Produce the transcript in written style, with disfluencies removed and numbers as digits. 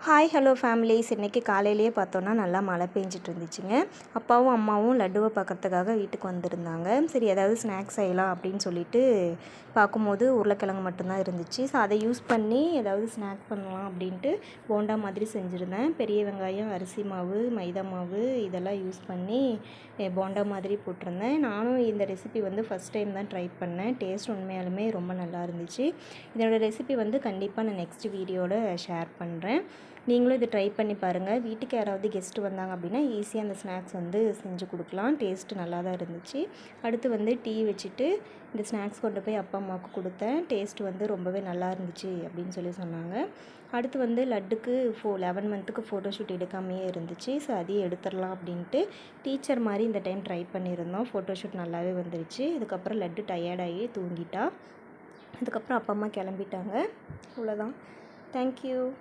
Hi hello families. இன்றைக்கி காலையிலேயே பார்த்தோன்னா நல்லா மழை பெஞ்சிட்டு இருந்துச்சுங்க. அப்பாவும் அம்மாவும் லட்டுவை பார்க்குறதுக்காக வீட்டுக்கு வந்திருந்தாங்க. சரி ஏதாவது ஸ்நாக்ஸ் செய்யலாம் அப்படின்னு சொல்லிட்டு பார்க்கும்போது உருளைக்கிழங்கு மட்டும்தான் இருந்துச்சு. ஸோ அதை யூஸ் பண்ணி ஏதாவது ஸ்நாக் பண்ணலாம் அப்படின்ட்டு போண்டா மாதிரி செஞ்சுருந்தேன். பெரிய வெங்காயம், அரிசி மாவு, மைதா மாவு இதெல்லாம் யூஸ் பண்ணி போண்டா மாதிரி போட்டிருந்தேன். நானும் இந்த ரெசிபி ஃபஸ்ட் டைம் தான் ட்ரை பண்ணேன். டேஸ்ட் உண்மையாலுமே ரொம்ப நல்லா இருந்துச்சு. இதோடய ரெசிபி கண்டிப்பாக நான் நெக்ஸ்ட் வீடியோவில் ஷேர் பண்ணுறேன். நீங்களும் இதை ட்ரை பண்ணி பாருங்கள். வீட்டுக்கு யாராவது கெஸ்ட்டு வந்தாங்க அப்படின்னா ஈஸியாக அந்த ஸ்நாக்ஸ் செஞ்சு கொடுக்கலாம். டேஸ்ட்டு நல்லா தான் இருந்துச்சு. அடுத்து டீ வச்சுட்டு இந்த ஸ்நாக்ஸ் கொண்டு போய் அப்பா அம்மாவுக்கு கொடுத்தேன். டேஸ்ட்டு ரொம்பவே நல்லா இருந்துச்சு அப்படின்னு சொல்லி சொன்னாங்க. அடுத்து லட்டுக்கு 11 மந்த்துக்கு ஃபோட்டோஷூட் எடுக்காமையே இருந்துச்சு. ஸோ அதையும் எடுத்துடலாம் அப்படின்ட்டு டீச்சர் மாதிரி இந்த டைம் ட்ரை பண்ணியிருந்தோம். ஃபோட்டோஷூட் நல்லாவே வந்துருச்சு. இதுக்கப்புறம் லட்டு டயர்டாகி தூங்கிட்டா. அதுக்கப்புறம் அப்பா அம்மா கிளம்பிட்டாங்க. அவ்வளோதான். தேங்க்யூ.